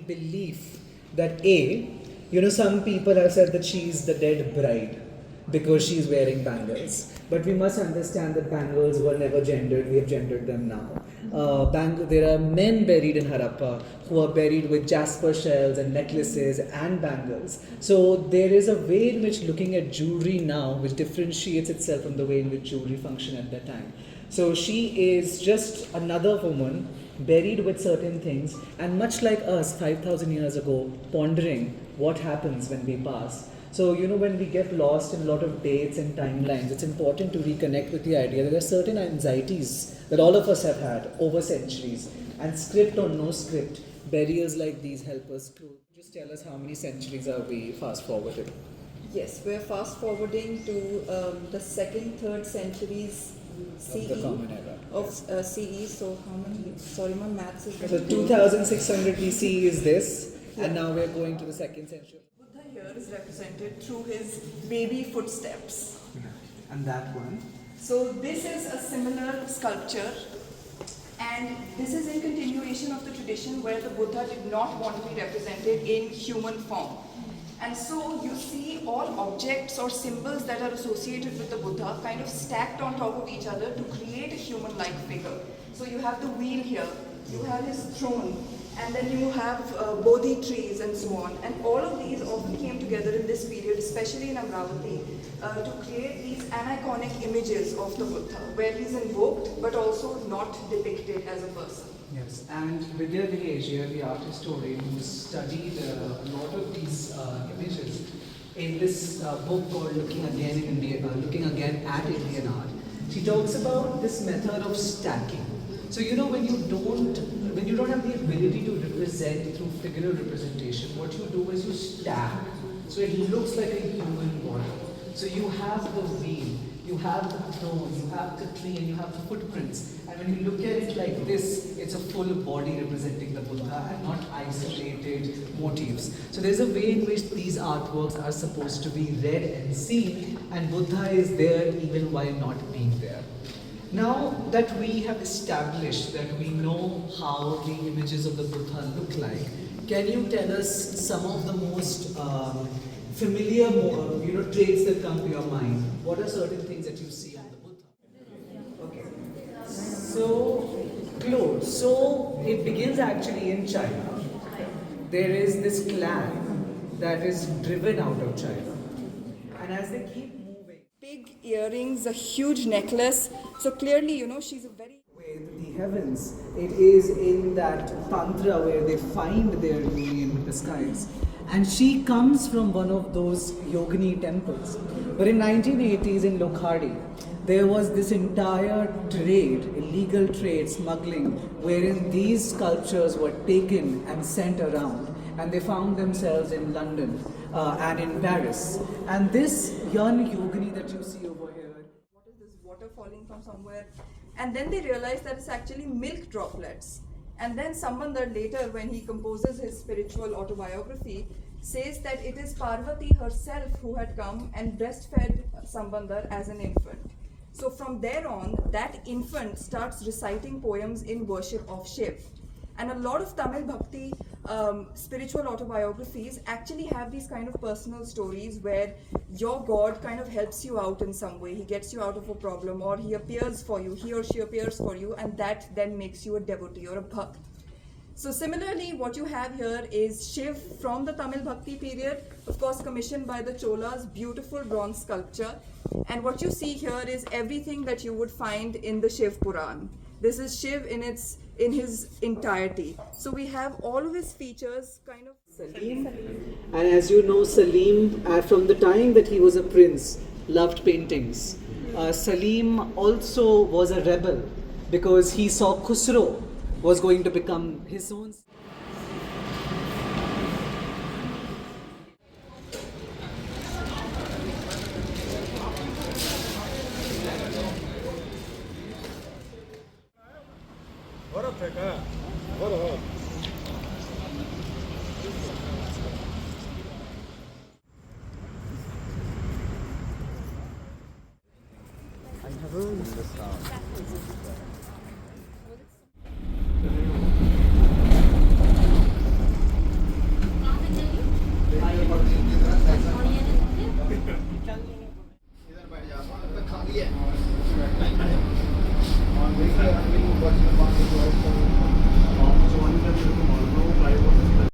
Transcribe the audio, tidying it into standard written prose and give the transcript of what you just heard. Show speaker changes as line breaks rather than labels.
belief that some people have said that she is the dead bride because she's wearing bangles. But we must understand that bangles were never gendered, we have gendered them now. There are men buried in Harappa who are buried with jasper shells and necklaces and bangles. So there is a way in which looking at jewelry now, which differentiates itself from the way in which jewelry functioned at that time. So she is just another woman buried with certain things, and much like us 5,000 years ago, pondering what happens when we pass. So, when we get lost in a lot of dates and timelines, it's important to reconnect with the idea that there are certain anxieties that all of us have had over centuries. And script or no script, burials like these help us through. Just tell us how many centuries are we fast forwarded?
Yes, we're fast forwarding to the second, third centuries CE.
Of the Common Era.
Of CE, so how many? Sorry, my maths is
So 2600 BCE is this, and now we're going to the second century.
Buddha here is represented through his baby footsteps.
Yeah. And that one?
So this is a similar sculpture, and this is in continuation of the tradition where the Buddha did not want to be represented in human form. And so you see all objects or symbols that are associated with the Buddha kind of stacked on top of each other to create a human-like figure. So you have the wheel here, you have his throne, and then you have Bodhi trees and so on. And all of these often came together in this period, especially in Amravati, to create these aniconic images of the Buddha, where he's invoked but also not depicted as a person.
Yes, and Vidya Vigesia, the art historian who studied a lot of these images in this book called Looking Again at Indian Art, she talks about this method of stacking. So when you don't have the ability to represent through figural representation, what you do is you stack. So it looks like a human body. So you have the wheel, you have the throne, you have the tree, and you have the footprints. And when you look at it like this, it's a full body representing the Buddha and not isolated motifs. So there's a way in which these artworks are supposed to be read and seen, and Buddha is there even while not being there. Now that we have established that we know how the images of the Buddha look like, can you tell us some of the most familiar traits that come to your mind? What are certain things that you see on the Buddha? Okay. So it begins actually in China. There is this clan that is driven out of China. And as they keep moving,
Big earrings, a huge necklace. So clearly, she's a very...
with the heavens. It is in that tantra where they find their union with the skies. And she comes from one of those yogini temples. But in 1980s in Lokhari, there was this entire trade, illegal trade, smuggling, wherein these sculptures were taken and sent around. And they found themselves in London and in Paris. And this young yogini that you see over here,
what is this water falling from somewhere? And then they realize that it's actually milk droplets. And then Sambandar later, when he composes his spiritual autobiography, says that it is Parvati herself who had come and breastfed Sambandar as an infant. So from there on, that infant starts reciting poems in worship of Shiv. And a lot of Tamil Bhakti spiritual autobiographies actually have these kind of personal stories where your God kind of helps you out in some way. He gets you out of a problem, or he appears for you, he or she appears for you, and that then makes you a devotee or a bhakt. So similarly, what you have here is Shiv from the Tamil Bhakti period, of course commissioned by the Cholas, beautiful bronze sculpture. And what you see here is everything that you would find in the Shiv Puran. This is Shiv in his entirety. So we have all of his features kind of...
Salim. And as you know, Salim, from the time that he was a prince, loved paintings. Salim also was a rebel because he saw Khusro was going to become his own. I have a